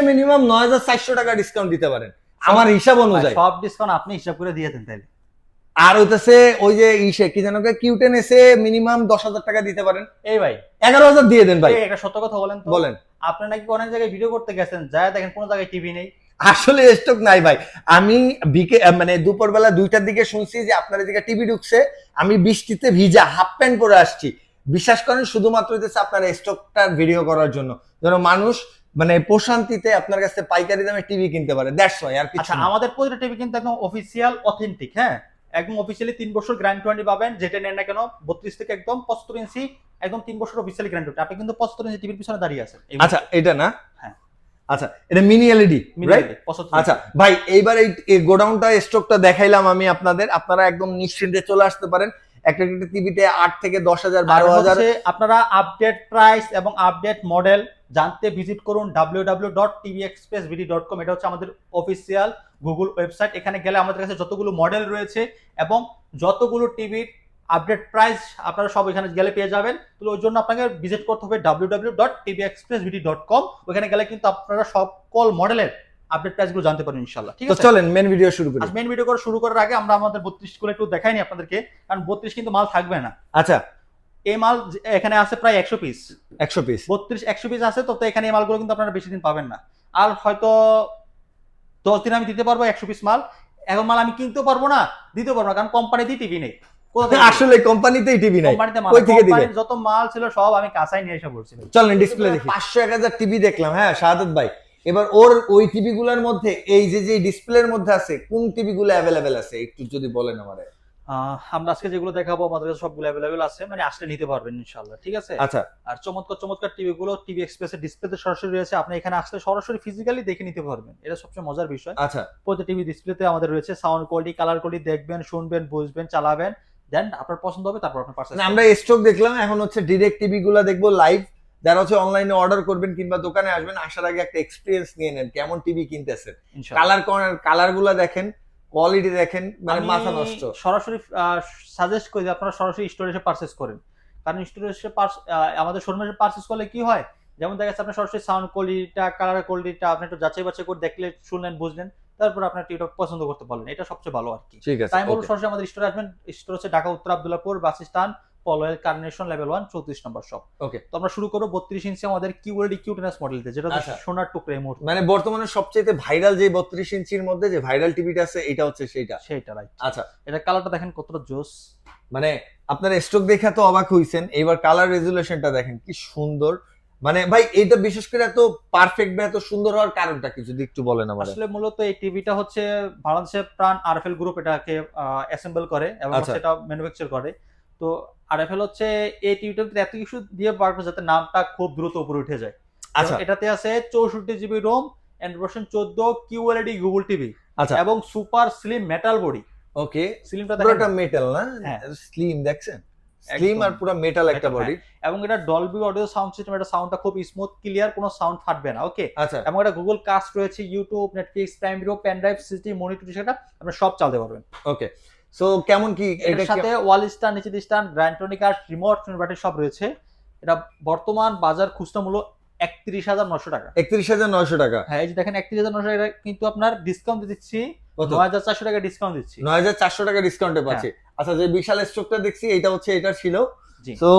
Minimum 9400 টাকা discount দিতে পারেন আমার হিসাব অনুযায়ী। সব ডিসকাউন্ট আপনি হিসাব করে দিয়ে দেন তাইলে। আর হইতেছে ওই যে কি যেন কিউটেন এসে মিনিমাম 10,000 টাকা দিতে পারেন। এই ভাই 11,000 দিয়ে দেন ভাই। একটা সত্য কথা বলেন তো, বলেন। আপনি নাকি অনেক জায়গায় ভিডিও করতে গেছেন, যায় দেখেন কোনো জায়গায় টিভি নেই। আসলে স্টক নাই ভাই। আমি মানে দুপুরবেলা 2টার দিকে শুনছি যে আপনার এদিকে টিভি ঢুকছে, আমি বৃষ্টিতে ভিজা হাফ প্যান্ট পরে আসছি। বিশ্বাস করেন শুধুমাত্র হইতেছে আপনার স্টকটার ভিডিও করার জন্য, যেন মানুষ মানে প্রশান্তিতে আপনার কাছে পাইকারি দামে টিভি কিনতে পারে। দ্যাটস ওয়াই, আর কিছু না। আমাদের প্রতিটা টিভি কিন্তু একদম অফিসিয়াল অথেন্টিক, হ্যাঁ একদম অফিসিয়ালি 3 বছর গ্যারান্টি ওয়ারেন্টি পাবেন, যেটা নেন না কেন 32 থেকে একদম 75 ইঞ্চি একদম 3 বছর অফিসিয়ালি গ্যারান্টি। আপনি কিন্তু 75 ইঞ্চি টিভির পিছনে দাঁড়িয়ে আছেন। আচ্ছা এটা না? হ্যাঁ আচ্ছা এটা মিনি এলইডি রাইট? আচ্ছা ভাই এইবার এই গোডাউনটা স্টকটা দেখাইলাম আমি আপনাদের, আপনারা একদম নিশ্চিন্তে চলে আসতে পারেন। একটা টিভিতে 8 থেকে 10,000 12,000। আপনারা আপডেট প্রাইস এবং আপডেট মডেল জানতে ভিজিট করুন www.tvexpressvd.com। এটা হচ্ছে আমাদের অফিসিয়াল গুগল ওয়েবসাইট। এখানে গেলে আমাদের কাছে যতগুলো মডেল রয়েছে এবং যতগুলো টিভির আপডেট প্রাইস আপনারা সব এখানে গেলে পেয়ে যাবেন। তো ওই জন্য আপনাকে ভিজিট করতে হবে www.tvexpressvd.com। ওখানে গেলে কিন্তু আপনারা সকল মডেলের আপডেট প্রাইসগুলো জানতে পারেন ইনশাআল্লাহ। ঠিক আছে, চলেন মেন ভিডিও শুরু করি। মেন ভিডিও শুরু করার আগে আমরা আমাদের 32 গুলো একটু দেখাইনি আপনাদেরকে, কারণ 32 কিন্তু মাল থাকবে না। আচ্ছা এই মাল এখানে আছে প্রায় 100 পিস। 100 পিস 100 পিস আছে, তো এখানে এই মালগুলো কিন্তু আপনারা বেশি দিন পাবেন না। আর হয়তো 10 দিন আমি দিতে পারবো 100 পিস মাল। এখন মাল আমি কিনতে পারবো না, দিতে পারবো না, কারণ কোম্পানিতেই টিভি নেই। আসলে কোম্পানিতেই টিভি নাই, কই থেকে দিবেন? যত মাল ছিল সব আমি কাঁচাই নিয়ে এসে পড়ছি। চলেন ডিসপ্লে দেখি। 500-1000 টিভি দেখলাম। হ্যাঁ শাহাদাত ভাই, এবার ওই টিভি গুলোর মধ্যে এই যে ডিসপ্লের মধ্যে আছে কোন টিভি গুলো অ্যাভেলেবেল আছে একটু যদি বলেন আমারে। আমরা আজকে যেগুলো দেখাবো আমাদের কাছে সবগুলো অ্যাভেলেবেল আছে, মানে আসলে নিতে পারবেন ইনশাআল্লাহ। ঠিক আছে। আচ্ছা আর চমৎকার টিভি গুলো টিভি এক্সপ্রেসের ডিসপ্লেতে সরাসরি রয়েছে, আপনি এখানে আসলে সরাসরি ফিজিক্যালি দেখে নিতে পারবেন। এটা সবচেয়ে মজার বিষয়। আচ্ছা প্রতি টিভি ডিসপ্লেতে আমাদের রয়েছে সাউন্ড কোয়ালিটি, কালার কোয়ালিটি দেখবেন, শুনবেন, বুঝবেন, চালাবেন, দেন আপনার পছন্দ হবে তারপর আপনি পারচেজ। আমরা স্টক দেখলাম, এখন হচ্ছে ডিরেক্ট টিভি গুলো দেখবো লাইভ। যারা হচ্ছে অনলাইনে অর্ডার করবেন কিংবা দোকানে আসবেন, আসার আগে একটা এক্সপেরিয়েন্স নিয়ে নেন কেমন টিভি কিনতেছেন। কালার গুলো দেখেন, কোয়ালিটি দেখেন, মানে মাথা নষ্ট। সরাসরি সাজেস্ট করি যে আপনারা সরাসরি স্টোরে এসে পারচেজ করেন, কারণ স্টোরে এসে আমাদের শোরুমে এসে পারচেজ করলে কি হয়, যেমন দেখা যাচ্ছে আপনি সরাসরি সাউন্ড কোয়ালিটিটা, কালার কোয়ালিটিটা আপনি একটু যাচাই বাছাই করে দেখলে, শুনলেন, বুঝলেন, তারপর আপনার টিভিটা পছন্দ করতে পারলেন। এটা সবচেয়ে ভালো আর কি। তাই বলবো সরাসরি আমাদের স্টোরে আসবেন। স্টোর হচ্ছে ঢাকা উত্তর Abdullahpur bus stand, Polwel carnation level 1 34 নম্বর শপ। ওকে, তো আমরা শুরু করব 32 ইঞ্চি আমাদের কিউএলডি কিউটেনাস মডেল দিয়ে, যেটা সোনার টুকরা এই মুহূর্তে মানে বর্তমানে সবচেয়ে ভাইরাল যে 32 ইঞ্চির মধ্যে যে ভাইরাল টিভিটা আছে এটা হচ্ছে সেইটা রাইট। আচ্ছা এটা কালারটা দেখেন কতটা জোস, মানে আপনারা স্টক দেখে তো অবাক হইছেন, এবার কালার রেজুলেশনটা দেখেন কি সুন্দর। মানে ভাই এটা বিশেষ করে এত পারফেক্ট বা এত সুন্দর হওয়ার কারণটা কি যদি একটু বলেন আমাদের। আসলে মূলত এই টিভিটা হচ্ছে বাংলাদেশের প্রাণ আরএফএল গ্রুপ এটাকে অ্যাসেম্বল করে এবং সেটা ম্যানুফ্যাকচার করে। তো আরএফএল হচ্ছে এই টিভিটাতে এত কিছু দিয়ে পারবে যাতে নামটা খুব দ্রুত উপরে উঠে যায়। আচ্ছা, এটাতে আছে 64 GB Rome, Android version 14, QLED Google TV, আচ্ছা, এবং সুপার স্লিম মেটাল বডি। ওকে, স্লিমটা পুরোটা মেটাল না? স্লিম দেখছেন, স্লিম আর পুরো মেটাল একটা বডি, এবং এটা ডলবি অডিও সাউন্ড সিস্টেম। এটা সাউন্ডটা খুব স্মুথ ক্লিয়ার, কোনো সাউন্ড ফাটবে না। ওকে, আচ্ছা, এবং এটা গুগল কাস্ট রয়েছে, YouTube, Netflix, Prime Video, pen drive, CCTV monitor, সেটা আপনি সব চালাতে পারবেন। ওকে, সো কেমন কি এটার সাথে ওয়াল স্ট্যান্ড, নিচে স্ট্যান্ড, গ্র্যান্ডটনিক আর রিমোট ব্যাটারি সব রয়েছে। এটা বর্তমান বাজার খুচরা মূল্য 31,900 টাকা। 31,900 টাকা? হ্যাঁ, এই যে দেখেন 31,900 টাকা, কিন্তু আপনার ডিসকাউন্ট দিচ্ছি 9,400 টাকা ডিসকাউন্ট দিচ্ছি। 9,400 টাকা ডিসকাউন্টে পাচ্ছি। আচ্ছা, যে বিশাল স্টকটা দেখছি এটা হচ্ছে এটা ছিল, সো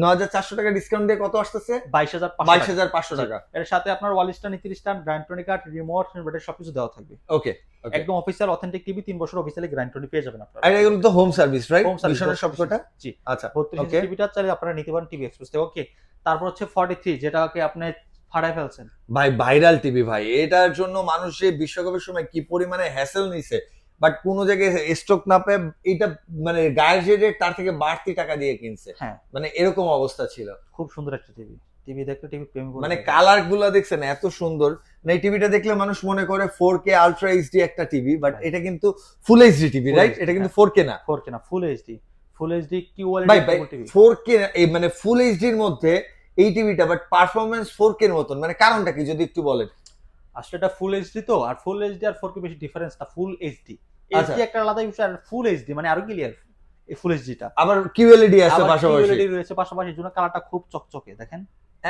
9,400 টাকা ডিসকাউন্ট দিয়ে কত আসতেছে? 22,500 টাকা। এর সাথে আপনার ওয়াল স্ট্যান্ড, নিচে স্ট্যান্ড, গ্র্যান্ডটনিক আর রিমোট ব্যাটারি সবকিছু দেওয়া থাকবে। ওকে, একদম অফিসিয়াল অথেন্টিক টিভি, 3 বছর অফিসিয়ালি গ্যারান্টি পেয়ে যাবেন আপনারা। আর এগুলো তো home service right? Home service সবকটা। জি, আচ্ছা, 32 টিভিটা চাইলে আপনারা নিতে পারেন টিভি এক্সপ্রেস থেকে। ওকে, তারপর হচ্ছে 43, যেটাকে আপনি ফাটাই ফেলছেন ভাই, ভাইরাল টিভি ভাই। এটার জন্য মানুষ বিশ্বকাপের সময় কি পরিমাণে হ্যাসেল নিছে, বাট কোন জায়গায় স্টক না পেয়ে এটা মানে গায়ের রেট তার থেকে বাড়তি টাকা দিয়ে কিনছে। হ্যাঁ, মানে এরকম অবস্থা ছিল। খুব সুন্দর একটা টিভি। টিভি দেখতে টিভি প্রেম করে, মানে কালার গুলো দেখছেন এত সুন্দর। না এই টিভিটা দেখলে মানুষ মনে করে 4K আলট্রা এইচডি একটা টিভি, বাট এটা কিন্তু ফুল এইচডি টিভি রাইট? এটা কিন্তু 4K না, 4K না, full HD. Full HD QLED TV. 4K এই মানে ফুল এইচডি এর মধ্যে এই টিভিটা, বাট পারফরম্যান্স 4K এর মতন, মানে কারণটা কি যদি একটু বলেন। আসলে এটা ফুল এইচডি তো, আর ফুল এইচডি আর 4K বেশি ডিফারেন্স না। ফুল এইচডি, এইচডি একটা আলাদা বিষয়, আর ফুল এইচডি মানে আরো ক্লিয়ার। এই ফুল এইচডিটা আবার কিউএলইডি আছে পাশাপাশি, কিউএলইডি রয়েছে পাশাপাশি, জন্য কালারটা খুব চকচকে দেখেন।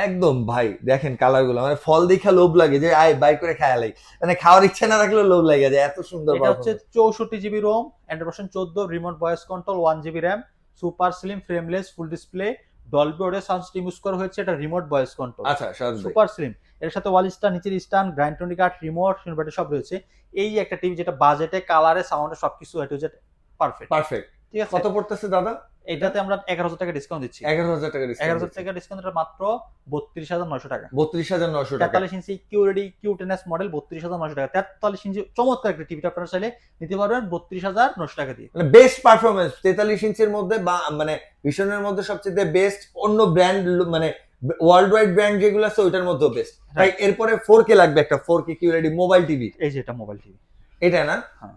একদম ভাই দেখেন কালার গুলো, মানে ফল দেখা লোভ লাগে যে আয় বাই করে খায়ালাই, মানে খাওয়ার ইচ্ছা না রাখলেও লোভ লাগে যায়, এত সুন্দর এটা হচ্ছে performance। 64 GB Rome, Android version 14, remote voice control, 1 GB RAM, super slim frameless full display, Dolby audio sound system use করা হয়েছে, এটা রিমোট ভয়েস কন্ট্রোল, আচ্ছা শাহাদ ভাই, সুপার স্লিম। এর সাথে ওয়াল স্টার, নিচের stand, grind card, remote inverter সব রয়েছে। এই একটা টিভি যেটা বাজেটে, কালারে, সাউন্ডে সবকিছু এ টু জেড পারফেক্ট। পারফেক্ট। ঠিক আছে, কত পড়তেছে দাদা? এটাতে আমরা 11,000 টাকা ডিসকাউন্ট দিচ্ছি। 11,000 টাকা 11,000 টাকা ডিসকাউন্ট, মাত্র 32,900 টাকা। 32,900 টাকা। 43 ইঞ্চি কিউরেডি কিউ10s মডেল 32,900 টাকা। 43 ইঞ্চি চমৎকার একটা টিভিটা আপনারা চাইলে নিতে পারবেন 32,900 টাকা দিয়ে। মানে বেস্ট পারফরমেন্স 43 ইঞ্চির মধ্যে, বা মানে ভীষণের মধ্যে সবচেয়ে বেস্ট, অন্য ব্র্যান্ড মানে ওয়ার্ল্ড ওয়াইড ব্র্যান্ড যেগুলো আছে ওইটার মধ্যে বেস্ট। ভাই এরপরে 4K লাগবে, একটা 4K কিউরেডি মোবাইল টিভি। এই যে এটা মোবাইল টিভি, এটা না? হ্যাঁ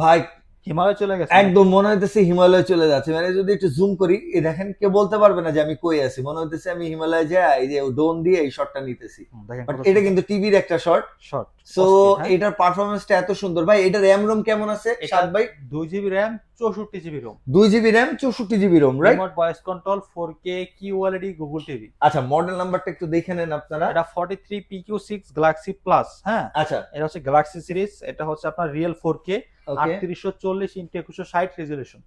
ভাই হিমালয় চলে গেছে একদম মনে হইতেছে হিমালয় চলে যাচ্ছে, মানে যদি একটু জুম করি, এই দেখেন কেউ বলতে পারবে না যে আমি কই আছি, মনে হইতেছে আমি হিমালয় যাই এই যে ড্রোন দিয়ে এই শটটা নিতেছি। দেখেন বাট এটা কিন্তু টিভির একটা শট। শর্ট। সো এটার পারফরমেন্সটা এত সুন্দর। ভাই এটা র‍্যাম রোম কেমন আছে শাদ ভাই? 2 GB RAM 64 GB Rome, 2 GB RAM 64 GB Rome, right? Remote voice control, 4K QLED Google TV. আচ্ছা মডেল নাম্বারটা একটু দেখে নেন আপনারা। এটা 43 PQ6 গ্যালাক্সি প্লাস। হ্যাঁ আচ্ছা এটা হচ্ছে গ্যালাক্সি সিরিজ, এটা হচ্ছে আপনার রিয়েল 4K ওকে 3840x2160 রেজুলেশন।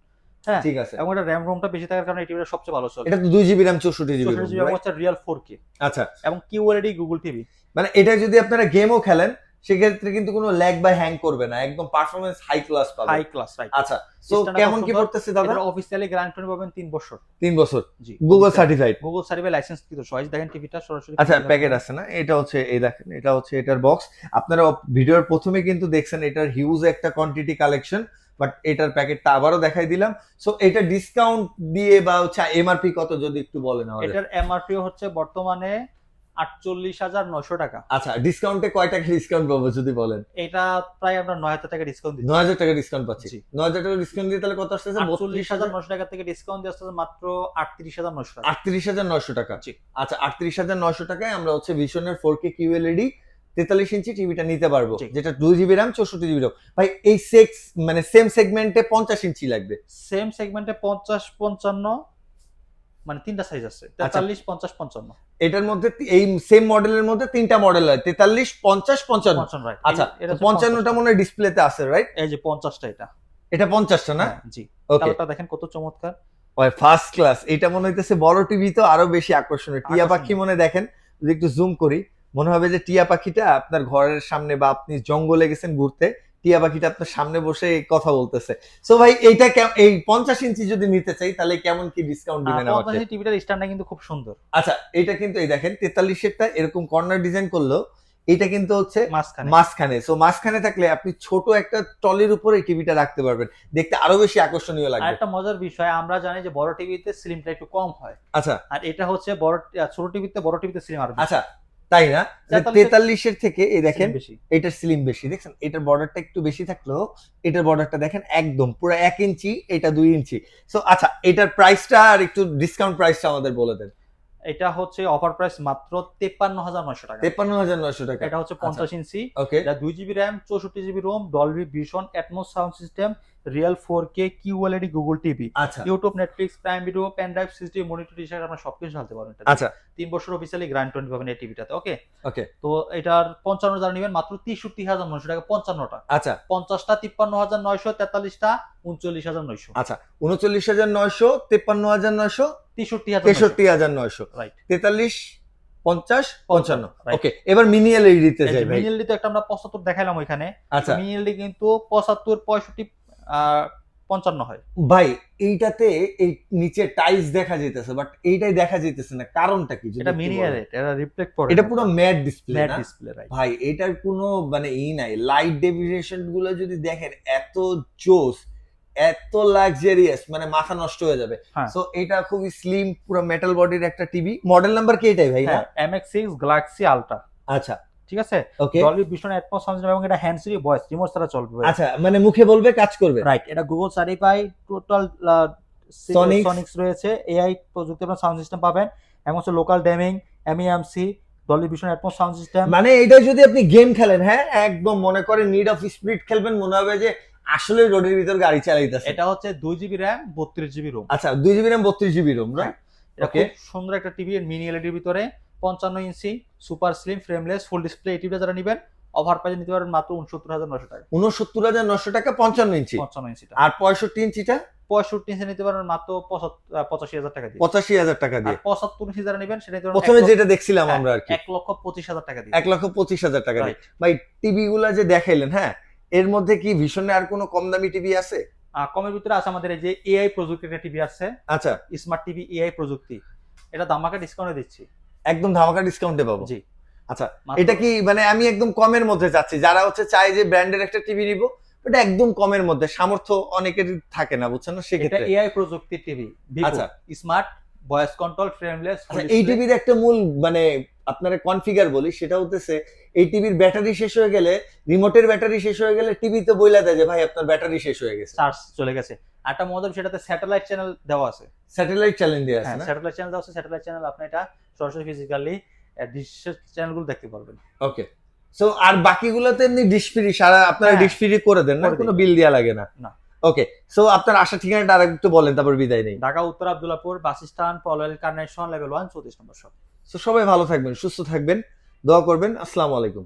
হ্যাঁ ঠিক আছে। এবং এটা র্যাম রোমটা বেশি থাকার কারণে এই টিভিটা সবচেয়ে ভালো চলে। এটা তো 2 GB RAM 64 GB 64 ROM, GB হচ্ছে রিয়েল 4K আচ্ছা এবং কিউএলইডি গুগল টিভি। মানে এটা যদি আপনারা গেমও খেলেন সেক্ষেত্রে কিন্তু কোনো ল্যাগ বা হ্যাং করবে না, একদম পারফরমেন্স হাই ক্লাস পাবে। High class, right. আচ্ছা সো কেমন কি পড়তেছে দাদা? এটা অফিশিয়ালি গ্যারান্টি পাবেন 3 বছর। 3 বছর জি Google certified. Google certified licence কিন্তু সহজ। দেখেন টিভিটা সরাসরি। আচ্ছা প্যাকেট আছে না? এটা হচ্ছে এই দেখেন, এটা হচ্ছে এটার বক্স। আপনারা ভিডিওর প্রথমে কিন্তু দেখছেন এটার হিউজ একটা কোয়ান্টিটি কালেকশন, বাট এটার প্যাকেটটা আবারও দেখাই দিলাম। সো এটা ডিসকাউন্ট দিয়ে বা হচ্ছে এমআরপি কত যদি একটু বলেন আমাদের। এটার এমআরপি হচ্ছে বর্তমানে 48,900 টাকা। আচ্ছা ডিসকাউন্টে কয় টাকা ডিসকাউন্ট পাবো যদি বলেন? এটা প্রায় আমরা 9,000 টাকা ডিসকাউন্ট দিচ্ছি। 9,000 টাকা ডিসকাউন্ট পাচ্ছি। জি। 9,000 টাকা ডিসকাউন্ট দিয়ে তাহলে কত আসতেছে? 48,900 টাকা থেকে ডিসকাউন্ট দিয়ে আসতেছে মাত্র 38,900 টাকা। 38,900 টাকা। জি। আচ্ছা 38,900 টাকায় আমরা হচ্ছে ভিশনের 4K QLED 43 ইঞ্চি টিভিটা নিতে পারবো, জি। যেটা 2 জিবি RAM 64 জিবি RAM। ভাই এই সেক্স মানে সেম সেগমেন্টে 50 ইঞ্চি লাগবে। সেম সেগমেন্টে 50, 55 মানে তিনটা সাইজ আছে, 43, 50, 55। এটার মধ্যে এই সেম মডেলের মধ্যে তিনটা মডেল হয়, 43, 50, 55। 55 রাইট। আচ্ছা এটা 55টা মনে হয় ডিসপ্লেতে আছে, রাইট? এই যে 50টা এটা। এটা 50টা না? হ্যাঁ, জি। ওকে কালারটা দেখেন কত চমৎকার। ভাই ফার্স্ট ক্লাস। এটা মনে হইতেছে বড় টিভি তো আরো বেশি আকর্ষণীয়। টিয়া আকর্ষণীয়। পাখি মনে দেখেন, যদি একটু জুম করি মনে হবে যে টিয়া পাখিটা আপনার ঘরের সামনে, বা আপনি জঙ্গলে গেছেন ঘুরতে, টিয়া পাখিটা আপনার সামনে বসে এই কথা বলতেছে। সো ভাই এইটা এই 50 ইঞ্চি যদি নিতে চাই তাহলে কেমন কি ডিসকাউন্ট দিবেন আমাকে? 50 টিভিটার স্ট্যান্ডটা কিন্তু খুব সুন্দর। আচ্ছা এটা কিন্তু এই দেখেন 43 এরটা এরকম কর্নার ডিজাইন করলো, এটা কিন্তু হচ্ছে মাঝখানে। মাঝখানে। সো মাঝখানে থাকলে আপনি ছোট একটা টলির উপরে এই টিভিটা রাখতে পারবেন, দেখতে আরো বেশি আকর্ষণীয় আর লাগবে। একটা মজার বিষয়, আমরা জানি যে বড় টিভিতে স্লিমটা একটু কম হয়, আচ্ছা আর এটা হচ্ছে ছোট টিভিতে স্লিম আরো বেশি। আচ্ছা তাই না? 43 এর থেকে এই দেখেন Slim বেশি। এটার স্লিম বেশি, দেখছেন এটার বর্ডারটা একটু বেশি থাকলেও এটার বর্ডারটা দেখেন একদম পুরো 1 ইঞ্চি, এটা 2 ইঞ্চি। সো আচ্ছা এটার প্রাইসটা আর একটু ডিসকাউন্ট প্রাইসটা আমাদের বলে দেন। এটা হচ্ছে অফার প্রাইস মাত্র 53,900 টাকা। 53,900 টাকা। এটা হচ্ছে 50 ইঞ্চি, ওকে এটা 2 GB RAM 64 GB ROM, Dolby Vision, Atmos sound system, real 4K QLED Google TV, আচ্ছা YouTube, Netflix, Prime Video, pen drive, CCTV, monitor হিসেবে আপনারা সবকিছু ঢালতে পারবেন এটা। আচ্ছা 3 বছর অফিসিয়ালি গ্যারান্টি পাবেন এই টিভিটাতে। ওকে ওকে তো এটার 55 যারা নেবেন মাত্র 63,900 টাকা 55টা। আচ্ছা 50টা 53,900, 43টা 39,900, আচ্ছা 39,900, 53,900, 63,900 63,900, রাইট। 43, 50, 55। Right. ওকে এবার মিনি এলইডিতে যাই ভাই। মিনিএলডি তো একটা আমরা 75 দেখাইলাম ওইখানে। আচ্ছা মিনিএলডি কিন্তু 75, 65, 55 হয়। ভাই এইটাতে এই নিচে টাইলস দেখা যাইতেছে, বাট এইটাই দেখা যাইতেছে না, কারণটা কি? যদি এটা একটু মিনিয়ার বলেন। এটা রিফ্লেক্ট করে, এটা পুরো ম্যাট ডিসপ্লে ম্যাট না ডিসপ্লে, রাইট। ভাই? এটার কোনো মানে নাই, লাইট ডেফিনেশন গুলো যদি দেখেন এত জোস, এত লাক্সারিয়াস, মানে মাথা নষ্ট হয়ে যাবে। হ্যাঁ। সো এটা খুবই স্লিম পুরো মেটাল বডির একটা টিভি। মডেল নাম্বার কি এটাই ভাই না? হ্যাঁ MX6 গ্যালাক্সি আলট্রা, আচ্ছা ঠিক আছে। Okay Dolby Vision, Atmos sound system এবং এটা হ্যান্ড ফ্রি ভয়েস রিমোট ছাড়া চলবে। আচ্ছা মানে মুখে বলবে কাজ করবে, রাইট। এটা Google certified, total Sonics। Sonics রয়েছে, এআই প্রযুক্তি আপনার সাউন্ড সিস্টেম পাবেন, এবং হচ্ছে local dimming, MEMC, Dolby Vision, Atmos sound system. মানে এটা যদি আপনি গেম খেলেন, হ্যাঁ একদম মনে করেন নিড অফ স্পিরিট খেলবেন, মনে হবে যে আসলে রোডের ভিতর গাড়ি চালাইতেছে। এটা হচ্ছে 2 জিবি র্যাম 32 জিবি রোম। আচ্ছা 2 GB RAM 32 GB ROM, right? এটা Okay. খুব সুন্দর একটা টিভি, মিনি এলইডির ভিতরে 55 inch super slim frameless full display. এই টিভিটা যারা নেবেন অফার প্রাইসে নিতে পারবেন মাত্র 69,900 টাকা। 69,900 টাকা 55 ইঞ্চি। 55 ইঞ্চিটা। আর 65 ইঞ্চিটা 65 ইঞ্চি নিতে পারবেন মাত্র 85,000 টাকা দিয়ে। 85,000 টাকা আর দিয়ে। 75 ইঞ্চি যারা নেবেন সেটা নিতে পারবেন প্রথমে যেটা দেখছিলাম আমরা আর কি 1,25,000 টাকা দিয়ে। 1,25,000 টাকা দিয়ে। Right. ভাই টিভি গুলা যে দেখাইলেন, হ্যাঁ, এর মধ্যে কি ভীষণের আর কোনো কম দামি টিভি আছে? কমের ভিতরে আছে আমাদের এই যে এআই প্রযুক্তির একটা টিভি আছে, আচ্ছা, স্মার্ট টিভি এআই প্রযুক্তি। এটা ধামাকা ডিসকাউন্টে দিচ্ছি। একদম ধামাকা ডিসকাউন্টে পাবো। জি। আচ্ছা, মাত্র- এটা কি মানে আমি একদম কমের মধ্যে চাচ্ছি, যারা হচ্ছে চায় যে ব্র্যান্ডের একটা টিভি নিব, এটা একদম কমের মধ্যে, সামর্থ্য অনেকের থাকে না, বুঝছেন না, এটা সেক্ষেত্রে এআই প্রযুক্তির টিভি, আচ্ছা। Smart voice control frameless. আচ্ছা, এই টিভির একটা মূল মানে আপনারা কনফিগার বলি, সেটা হচ্ছে এই টিভির ব্যাটারি শেষ হয়ে গেলে, রিমোটের ব্যাটারি শেষ হয়ে গেলে টিভি তো বইলা দেয় যে ভাই আপনার ব্যাটারি শেষ হয়ে গেছে। চার্জ চলে গেছে। একটা মডেল সেটাতে স্যাটেলাইট চ্যানেল দেওয়া আছে। স্যাটেলাইট চ্যানেল দিয়ে আছে হ্যাঁ, না? স্যাটেলাইট চ্যানেল দেওয়া আছে। স্যাটেলাইট চ্যানেল আপনি এটা সরাসরি ফিজিক্যালি ডিশের চ্যানেলগুলো দেখতে পারবেন। ওকে। সো আর বাকিগুলোতে এমনি ডিশ ফ্রি, সারা আপনারা হ্যাঁ, ডিশ ফ্রি করে দেন না, করে দিই। কোনো বিল দেওয়া লাগে না? না। ওকে। সো আপনার আশা ঠিকানাটা আরেকটু বলেন, তারপর বিদায় নেই। ঢাকা উত্তর Abdullahpur bus stand, Polwel connection, level 1 34 নম্বর শপ। সো সবাই ভালো থাকবেন, সুস্থ থাকবেন, দোয়া করবেন। আসসালামু আলাইকুম।